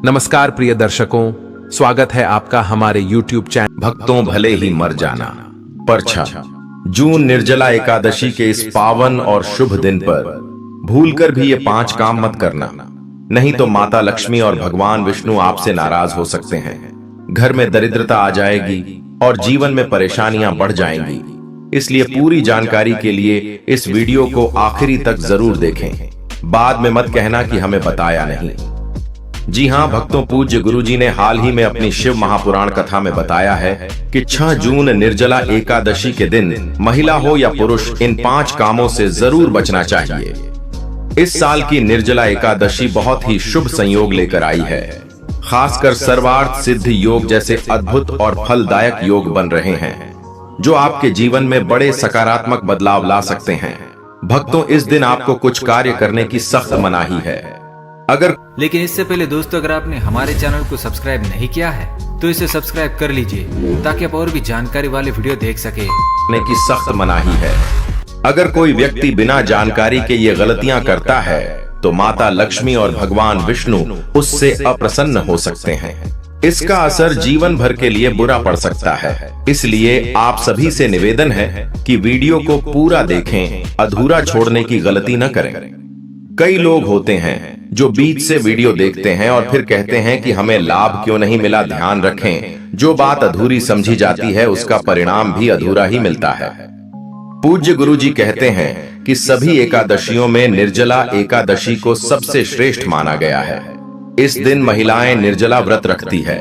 नमस्कार प्रिय दर्शकों, स्वागत है आपका हमारे YouTube चैनल भक्तों भले ही मर जाना पर 6 जून निर्जला एकादशी के इस पावन और शुभ दिन पर भूलकर भी ये 5 काम मत करना, नहीं तो माता लक्ष्मी और भगवान विष्णु आपसे नाराज हो सकते हैं। घर में दरिद्रता आ जाएगी और जीवन में परेशानियां बढ़ जाएंगी। इसलिए पूरी जानकारी के लिए इस वीडियो को आखिरी तक जरूर देखें। बाद में मत कहना कि हमें बताया नहीं। जी हां भक्तों, पूज्य गुरुजी ने हाल ही में अपनी शिव महापुराण कथा में बताया है कि 6 जून निर्जला एकादशी के दिन महिला हो या पुरुष, इन 5 कामों से जरूर बचना चाहिए। इस साल की निर्जला एकादशी बहुत ही शुभ संयोग लेकर आई है। खासकर सर्वार्थ सिद्धि योग जैसे अद्भुत और फलदायक योग बन रहे हैं, जो आपके जीवन में बड़े सकारात्मक बदलाव ला सकते हैं। भक्तों, इस दिन आपको कुछ कार्य करने की सख्त मनाही है। लेकिन इससे पहले दोस्तों, अगर आपने हमारे चैनल को सब्सक्राइब नहीं किया है तो इसे सब्सक्राइब कर लीजिए ताकि आप और भी जानकारी वाले वीडियो देख सके। की सख्त मनाही है। अगर कोई व्यक्ति बिना जानकारी के ये गलतियां करता है तो माता लक्ष्मी और भगवान विष्णु उससे अप्रसन्न हो सकते हैं। इसका असर जीवन भर के लिए बुरा पड़ सकता है। इसलिए आप सभी से निवेदन है कि वीडियो को पूरा देखें, अधूरा छोड़ने की गलती न करें। कई लोग होते हैं जो बीच से वीडियो देखते हैं और फिर कहते हैं कि हमें लाभ क्यों नहीं मिला। ध्यान रखें, जो बात अधूरी समझी जाती है उसका परिणाम भी अधूरा ही मिलता है। पूज्य गुरुजी कहते हैं कि सभी एकादशियों में निर्जला एकादशी को सबसे श्रेष्ठ माना गया है। इस दिन महिलाएं निर्जला व्रत रखती है।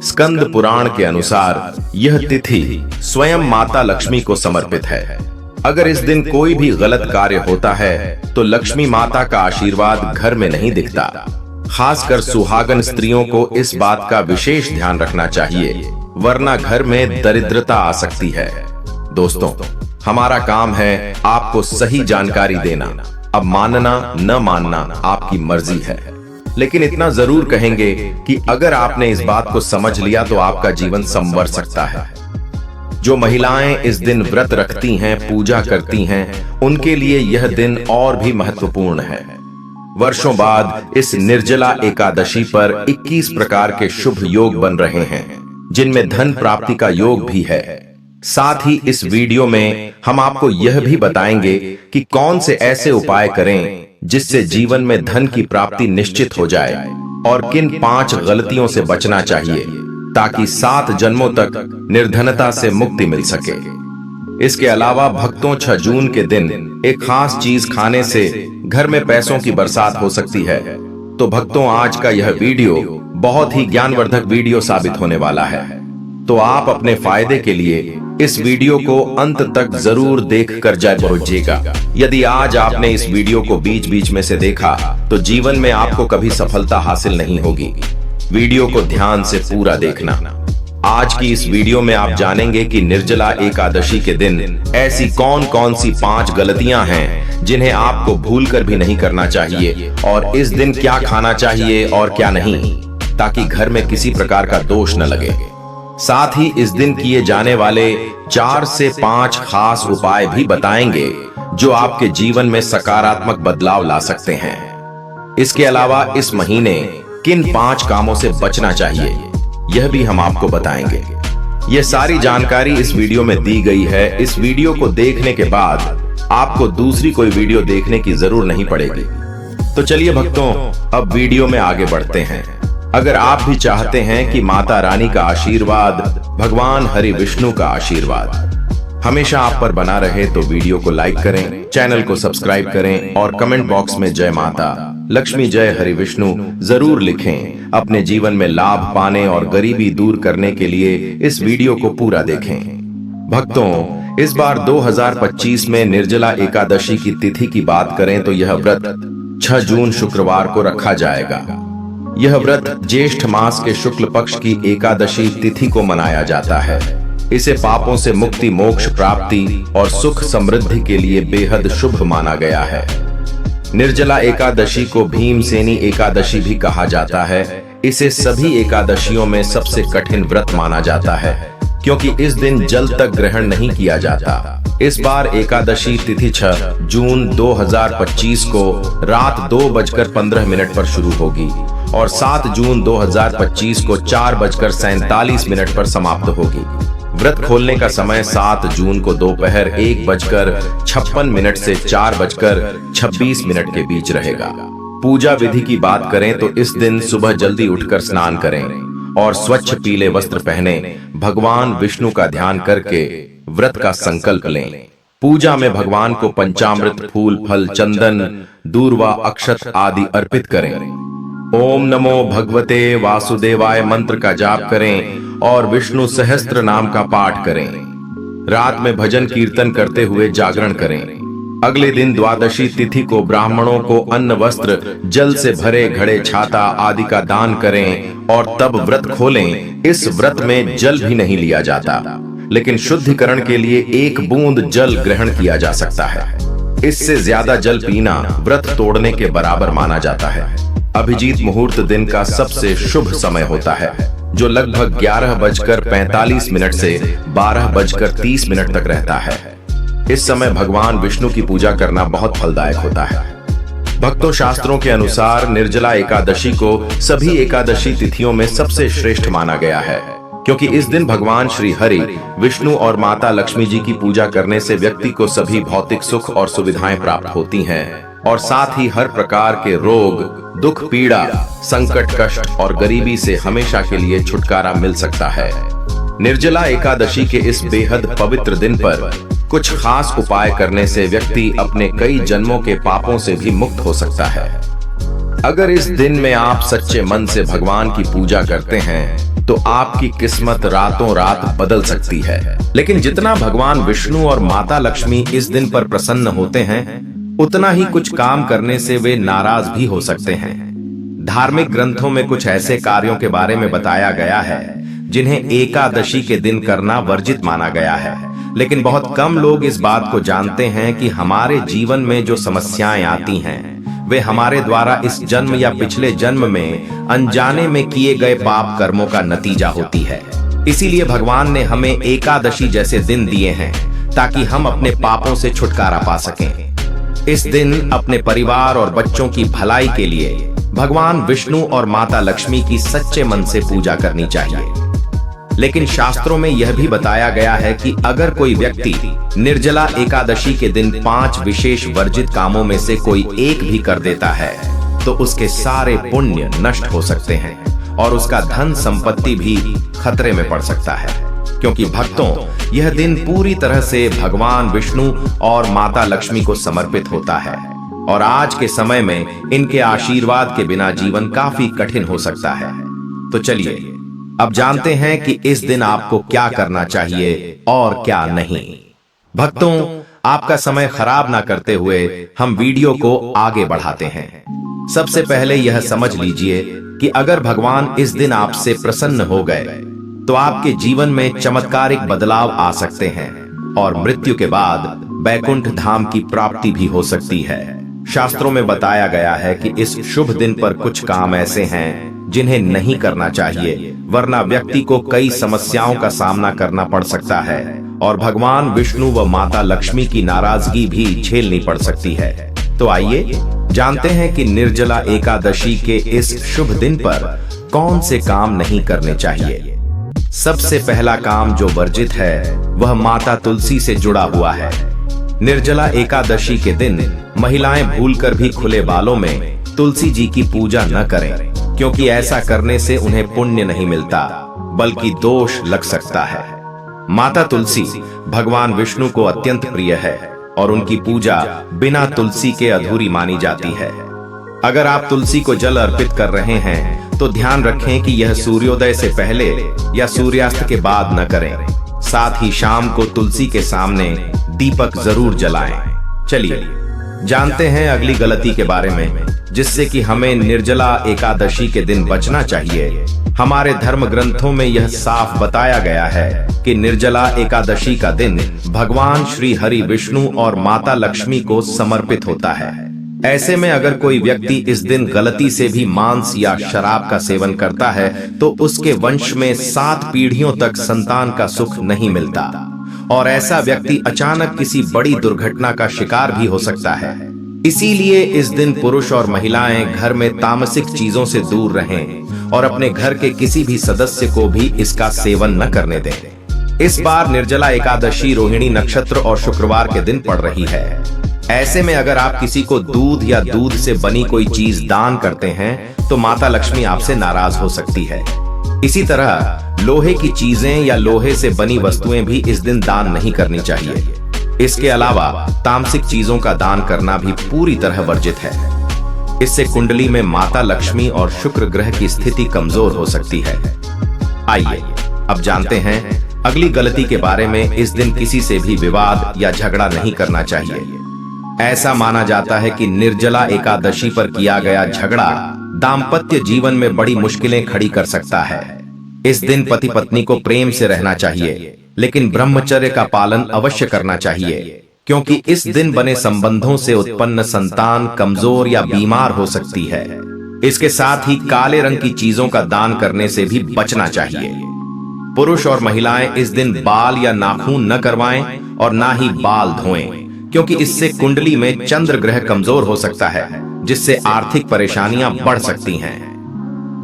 स्कंद पुराण के अनुसार यह तिथि स्वयं माता लक्ष्मी को समर्पित है। अगर इस दिन कोई भी गलत कार्य होता है तो लक्ष्मी माता का आशीर्वाद घर में नहीं दिखता। खासकर सुहागन स्त्रियों को इस बात का विशेष ध्यान रखना चाहिए, वरना घर में दरिद्रता आ सकती है। दोस्तों, हमारा काम है आपको सही जानकारी देना। अब मानना न मानना आपकी मर्जी है, लेकिन इतना जरूर कहेंगे कि अगर आपने इस बात को समझ लिया तो आपका जीवन संवर सकता है। जो महिलाएं इस दिन व्रत रखती हैं, पूजा करती हैं, उनके लिए यह दिन और भी महत्वपूर्ण है। वर्षों बाद इस निर्जला एकादशी पर 21 प्रकार के शुभ योग बन रहे हैं, जिनमें धन प्राप्ति का योग भी है। साथ ही इस वीडियो में हम आपको यह भी बताएंगे कि कौन से ऐसे उपाय करें जिससे जीवन में धन की प्राप्ति निश्चित हो जाए और किन 5 गलतियों से बचना चाहिए ताकि 7 जन्मों तक निर्धनता से मुक्ति मिल सके। इसके अलावा भक्तों, 6 जून के दिन एक खास चीज खाने से घर में पैसों की बरसात हो सकती है। तो भक्तों, आज का यह वीडियो बहुत ही ज्ञानवर्धक वीडियो साबित होने वाला है। तो आप अपने फायदे के लिए इस वीडियो को अंत तक जरूर देख कर जाए पहुंचिएगा। यदि आज आपने इस वीडियो को बीच बीच में से देखा तो जीवन में आपको कभी सफलता हासिल नहीं होगी। वीडियो को ध्यान से पूरा देखना। आज की इस वीडियो में आप जानेंगे कि निर्जला एकादशी के दिन ऐसी कौन कौन सी 5 गलतियां हैं जिन्हें आपको भूलकर भी नहीं करना चाहिए, और इस दिन क्या खाना चाहिए और क्या नहीं, ताकि घर में किसी प्रकार का दोष न लगे। साथ ही इस दिन किए जाने वाले 4 से 5 खास उपाय भी बताएंगे जो आपके जीवन में सकारात्मक बदलाव ला सकते हैं। इसके अलावा इस महीने किन 5 कामों से बचना चाहिए, यह भी हम आपको बताएंगे। यह सारी जानकारी इस वीडियो में दी गई है। इस वीडियो को देखने के बाद आपको दूसरी कोई वीडियो देखने की जरूरत नहीं पड़ेगी। तो चलिए भक्तों, अब वीडियो में आगे बढ़ते हैं। अगर आप भी चाहते हैं कि माता रानी का आशीर्वाद, भगवान हरि विष्णु का आशीर्वाद हमेशा आप पर बना रहे, तो वीडियो को लाइक करें, चैनल को सब्सक्राइब करें और कमेंट बॉक्स में जय माता लक्ष्मी, जय हरि विष्णु जरूर लिखें। अपने जीवन में लाभ पाने और गरीबी दूर करने के लिए इस वीडियो को पूरा देखें। भक्तों, इस बार 2025 में निर्जला एकादशी की तिथि की बात करें तो यह व्रत 6 जून शुक्रवार को रखा जाएगा। यह व्रत ज्येष्ठ मास के शुक्ल पक्ष की एकादशी तिथि को मनाया जाता है। इसे पापों से मुक्ति, मोक्ष प्राप्ति और सुख समृद्धि के लिए बेहद शुभ माना गया है। निर्जला एकादशी को भीमसेनी एकादशी भी कहा जाता है। इसे सभी एकादशियों में सबसे कठिन व्रत माना जाता है, क्योंकि इस दिन जल तक ग्रहण नहीं किया जाता। इस बार एकादशी तिथि 6 जून 2025 को रात 2:15 पर शुरू होगी और 7 जून 2025 को 4:47 पर समाप्त होगी। व्रत खोलने का समय 7 जून को दोपहर 1:56 से 4:26 के बीच रहेगा। पूजा विधि की बात करें तो इस दिन सुबह जल्दी उठकर स्नान करें और स्वच्छ पीले वस्त्र पहने भगवान विष्णु का ध्यान करके व्रत का संकल्प लें। पूजा में भगवान को पंचामृत, फूल, फल, चंदन, दूर्वा, अक्षत आदि अर्पित करें। ओम नमो भगवते वासुदेवाय मंत्र का जाप करें और विष्णु सहस्त्र नाम का पाठ करें। रात में भजन कीर्तन करते हुए जागरण करें। अगले दिन द्वादशी तिथि को ब्राह्मणों को अन्न, वस्त्र, जल से भरे घड़े, छाता आदि का दान करें और तब व्रत खोलें। इस व्रत में जल भी नहीं लिया जाता, लेकिन शुद्धिकरण के लिए 1 बूंद जल ग्रहण किया जा सकता है। इससे ज्यादा जल पीना व्रत तोड़ने के बराबर माना जाता है। अभिजीत मुहूर्त दिन का सबसे शुभ समय होता है, जो लगभग 11:45 से 12:30 तक रहता है। इस समय भगवान विष्णु की पूजा करना बहुत फलदायक होता है। भक्तों, शास्त्रों के अनुसार निर्जला एकादशी को सभी एकादशी तिथियों में सबसे श्रेष्ठ माना गया है, क्योंकि इस दिन भगवान श्री हरि, विष्णु और माता लक्ष्मी जी की पूजा करने से व्यक्ति को सभी भौतिक सुख और सुविधाएं प्राप्त होती हैं और साथ ही हर प्रकार के रोग, दुख, पीड़ा, संकट, कष्ट और गरीबी से हमेशा के लिए छुटकारा मिल सकता है। निर्जला एकादशी के इस बेहद पवित्र दिन पर कुछ खास उपाय करने से व्यक्ति अपने कई जन्मों के पापों से भी मुक्त हो सकता है। अगर इस दिन में आप सच्चे मन से भगवान की पूजा करते हैं तो आपकी किस्मत रातों रात बदल सकती है। लेकिन जितना भगवान विष्णु और माता लक्ष्मी इस दिन पर प्रसन्न होते हैं, उतना ही कुछ काम करने से वे नाराज भी हो सकते हैं। धार्मिक ग्रंथों में कुछ ऐसे कार्यों के बारे में बताया गया है जिन्हें एकादशी के दिन करना वर्जित माना गया है, लेकिन बहुत कम लोग इस बात को जानते हैं कि हमारे जीवन में जो समस्याएं आती हैं, वे हमारे द्वारा इस जन्म या पिछले जन्म में अनजाने में किए गए पाप कर्मों का नतीजा होती है। इसीलिए भगवान ने हमें एकादशी जैसे दिन दिए हैं ताकि हम अपने पापों से छुटकारा पा सकें। इस दिन अपने परिवार और बच्चों की भलाई के लिए भगवान विष्णु और माता लक्ष्मी की सच्चे मन से पूजा करनी चाहिए। लेकिन शास्त्रों में यह भी बताया गया है कि अगर कोई व्यक्ति निर्जला एकादशी के दिन 5 विशेष वर्जित कामों में से कोई एक भी कर देता है तो उसके सारे पुण्य नष्ट हो सकते हैं और उसका धन संपत्ति भी खतरे में पड़ सकता है, क्योंकि भक्तों, यह दिन पूरी तरह से भगवान विष्णु और माता लक्ष्मी को समर्पित होता है और आज के समय में इनके आशीर्वाद के बिना जीवन काफी कठिन हो सकता है। तो चलिए अब जानते हैं कि इस दिन आपको क्या करना चाहिए और क्या नहीं। भक्तों, आपका समय खराब ना करते हुए हम वीडियो को आगे बढ़ाते हैं। सबसे पहले यह समझ लीजिए कि अगर भगवान इस दिन आपसे प्रसन्न हो गए तो आपके जीवन में चमत्कारिक बदलाव आ सकते हैं और मृत्यु के बाद बैकुंठ धाम की प्राप्ति भी हो सकती है। शास्त्रों में बताया गया है कि इस शुभ दिन पर कुछ काम ऐसे हैं जिन्हें नहीं करना चाहिए, वरना व्यक्ति को कई समस्याओं का सामना करना पड़ सकता है और भगवान विष्णु व माता लक्ष्मी की नाराजगी भी झेलनी पड़ सकती है। तो आइए जानते हैं कि निर्जला एकादशी के इस शुभ दिन पर कौन से काम नहीं करने चाहिए। सबसे पहला काम जो वर्जित है वह माता तुलसी से जुड़ा हुआ है। निर्जला एकादशी के दिन महिलाएं भूलकर भी खुले बालों में तुलसी जी की पूजा न करें, क्योंकि ऐसा करने से उन्हें पुण्य नहीं मिलता बल्कि दोष लग सकता है। माता तुलसी भगवान विष्णु को अत्यंत प्रिय है और उनकी पूजा बिना तुलसी के अधूरी मानी जाती है। अगर आप तुलसी को जल अर्पित कर रहे हैं तो ध्यान रखें कि यह सूर्योदय से पहले या सूर्यास्त के बाद न करें। साथ ही शाम को तुलसी के सामने दीपक जरूर जलाएं। चलिए जानते हैं अगली गलती के बारे में, जिससे कि हमें निर्जला एकादशी के दिन बचना चाहिए। हमारे धर्म ग्रंथों में यह साफ बताया गया है कि निर्जला एकादशी का दिन भगवान श्री हरि, विष्णु और माता लक्ष्मी को समर्पित होता है। ऐसे में अगर कोई व्यक्ति इस दिन गलती से भी मांस या शराब का सेवन करता है तो उसके वंश में 7 पीढ़ियों तक संतान का सुख नहीं मिलता और ऐसा व्यक्ति अचानक किसी बड़ी दुर्घटना का शिकार भी हो सकता है। इसीलिए इस दिन पुरुष और महिलाएं घर में तामसिक चीजों से दूर रहें और अपने घर के किसी भी सदस्य को भी इसका सेवन न करने दें। इस बार निर्जला एकादशी रोहिणी नक्षत्र और शुक्रवार के दिन पड़ रही है। ऐसे में अगर आप किसी को दूध या दूध से बनी कोई चीज दान करते हैं तो माता लक्ष्मी आपसे नाराज हो सकती है। इसी तरह लोहे की चीजें या लोहे से बनी वस्तुएं भी इस दिन दान नहीं करनी चाहिए। इसके अलावा तामसिक चीजों का दान करना भी पूरी तरह वर्जित है। इससे कुंडली में माता लक्ष्मी और शुक्र ग्रह की स्थिति कमजोर हो सकती है। आइए अब जानते हैं अगली गलती के बारे में। इस दिन किसी से भी विवाद या झगड़ा नहीं करना चाहिए। ऐसा माना जाता है कि निर्जला एकादशी पर किया गया झगड़ा दाम्पत्य जीवन में बड़ी मुश्किलें खड़ी कर सकता है। इस दिन पति पत्नी को प्रेम से रहना चाहिए, लेकिन ब्रह्मचर्य का पालन अवश्य करना चाहिए, क्योंकि इस दिन बने संबंधों से उत्पन्न संतान कमजोर या बीमार हो सकती है। इसके साथ ही काले रंग की चीजों का दान करने से भी बचना चाहिए। पुरुष और महिलाएं इस दिन बाल या नाखून न करवाएं और ना ही बाल धोएं, क्योंकि इससे कुंडली में चंद्र ग्रह कमजोर हो सकता है, जिससे आर्थिक परेशानियां बढ़ सकती हैं।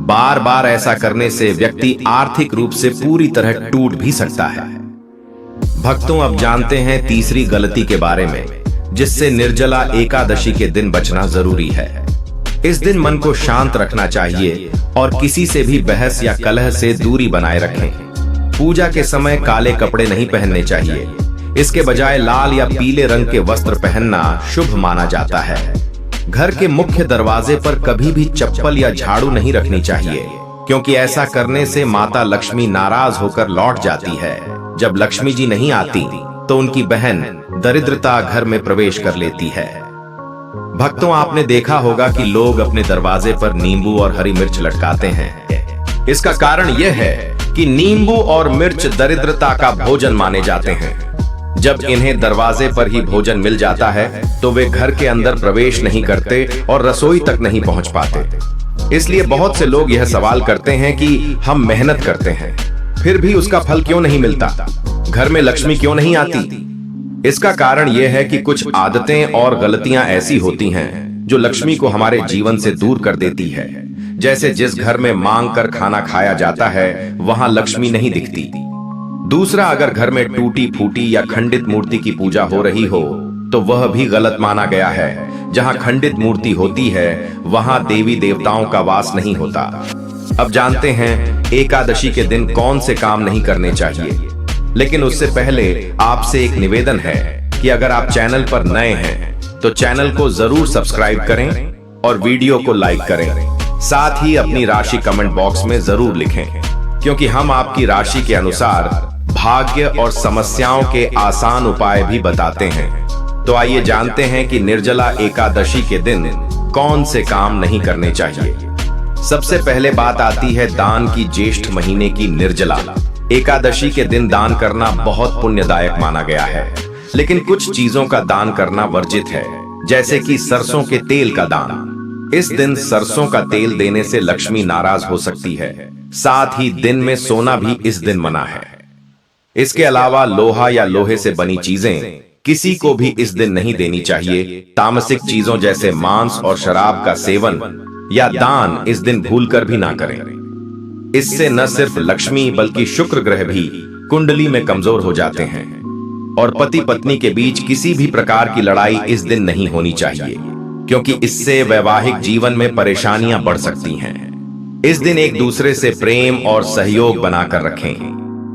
बार बार ऐसा करने से व्यक्ति आर्थिक रूप से पूरी तरह टूट भी सकता है। भक्तों, अब जानते हैं तीसरी गलती के बारे में, जिससे निर्जला एकादशी के दिन बचना जरूरी है। इस दिन मन को शांत रखना चाहिए और किसी से भी बहस या कलह से दूरी बनाए रखें। पूजा के समय काले कपड़े नहीं पहनने चाहिए। इसके बजाय लाल या पीले रंग के वस्त्र पहनना शुभ माना जाता है। घर के मुख्य दरवाजे पर कभी भी चप्पल या झाड़ू नहीं रखनी चाहिए, क्योंकि ऐसा करने से माता लक्ष्मी नाराज होकर लौट जाती है। जब लक्ष्मी जी नहीं आती तो उनकी बहन दरिद्रता घर में प्रवेश कर लेती है। भक्तों, आपने देखा होगा कि लोग अपने दरवाजे पर नींबू और हरी मिर्च लटकाते हैं। इसका कारण यह है कि नींबू और मिर्च दरिद्रता का भोजन माने जाते हैं। जब इन्हें दरवाजे पर ही भोजन मिल जाता है तो वे घर के अंदर प्रवेश नहीं करते और रसोई तक नहीं पहुंच पाते। इसलिए बहुत से लोग यह सवाल करते हैं कि हम मेहनत करते हैं, फिर भी उसका फल क्यों नहीं मिलता, घर में लक्ष्मी क्यों नहीं आती। इसका कारण यह है कि कुछ आदतें और गलतियां ऐसी होती हैं जो लक्ष्मी को हमारे जीवन से दूर कर देती है। जैसे जिस घर में मांग कर खाना खाया जाता है वहां लक्ष्मी नहीं दिखती। दूसरा, अगर घर में टूटी फूटी या खंडित मूर्ति की पूजा हो रही हो तो वह भी गलत माना गया है। जहां खंडित मूर्ति होती है वहां देवी देवताओं का वास नहीं होता। अब जानते हैं एकादशी के दिन कौन से काम नहीं करने चाहिए, लेकिन उससे पहले आपसे एक निवेदन है कि अगर आप चैनल पर नए हैं तो चैनल को जरूर सब्सक्राइब करें और वीडियो को लाइक करें। साथ ही अपनी राशि कमेंट बॉक्स में जरूर लिखें, क्योंकि हम आपकी राशि के अनुसार भाग्य और समस्याओं के आसान उपाय भी बताते हैं। तो आइए जानते हैं कि निर्जला एकादशी के दिन कौन से काम नहीं करने चाहिए। सबसे पहले बात आती है दान की। ज्येष्ठ महीने की निर्जला एकादशी के दिन दान करना बहुत पुण्यदायक माना गया है, लेकिन कुछ चीजों का दान करना वर्जित है, जैसे कि सरसों के तेल का दान। इस दिन सरसों का तेल देने से लक्ष्मी नाराज हो सकती है। साथ ही दिन में सोना भी इस दिन मना है। इसके अलावा लोहा या लोहे से बनी चीजें किसी को भी इस दिन नहीं देनी चाहिए। तामसिक चीजों जैसे मांस और शराब का सेवन या दान इस दिन भूलकर भी ना करें। इससे न सिर्फ लक्ष्मी बल्कि शुक्र ग्रह भी कुंडली में कमजोर हो जाते हैं और पति पत्नी के बीच किसी भी प्रकार की लड़ाई इस दिन नहीं होनी चाहिए, क्योंकि इससे वैवाहिक जीवन में परेशानियां बढ़ सकती हैं। इस दिन एक दूसरे से प्रेम और सहयोग बनाकर रखें।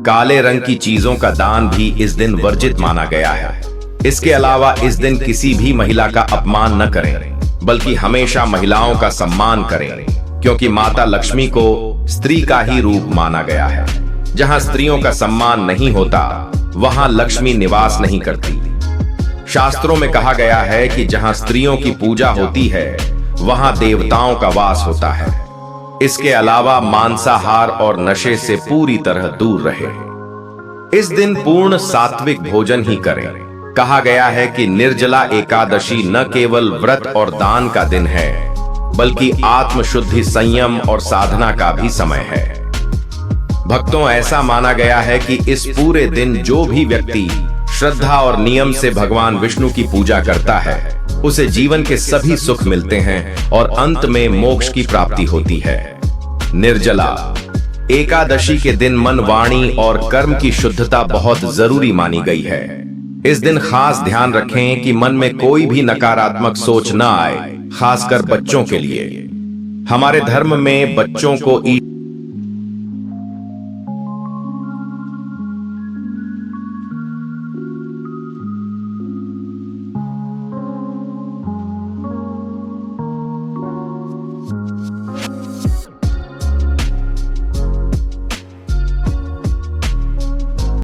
काले रंग की चीजों का दान भी इस दिन वर्जित माना गया है। इसके अलावा इस दिन किसी भी महिला का अपमान न करें, बल्कि हमेशा महिलाओं का सम्मान करें, क्योंकि माता लक्ष्मी को स्त्री का ही रूप माना गया है। जहां स्त्रियों का सम्मान नहीं होता वहां लक्ष्मी निवास नहीं करती। शास्त्रों में कहा गया है कि जहां स्त्रियों की पूजा होती है वहां देवताओं का वास होता है। इसके अलावा मांसाहार और नशे से पूरी तरह दूर रहे। इस दिन पूर्ण सात्विक भोजन ही करें। कहा गया है कि निर्जला एकादशी न केवल व्रत और दान का दिन है, बल्कि आत्मशुद्धि, संयम और साधना का भी समय है। भक्तों, ऐसा माना गया है कि इस पूरे दिन जो भी व्यक्ति श्रद्धा और नियम से भगवान विष्णु की पूजा करता है उसे जीवन के सभी सुख मिलते हैं और अंत में मोक्ष की प्राप्ति होती है। निर्जला एकादशी के दिन मन, वाणी और कर्म की शुद्धता बहुत जरूरी मानी गई है। इस दिन खास ध्यान रखें कि मन में कोई भी नकारात्मक सोच न आए, खासकर बच्चों के लिए। हमारे धर्म में बच्चों को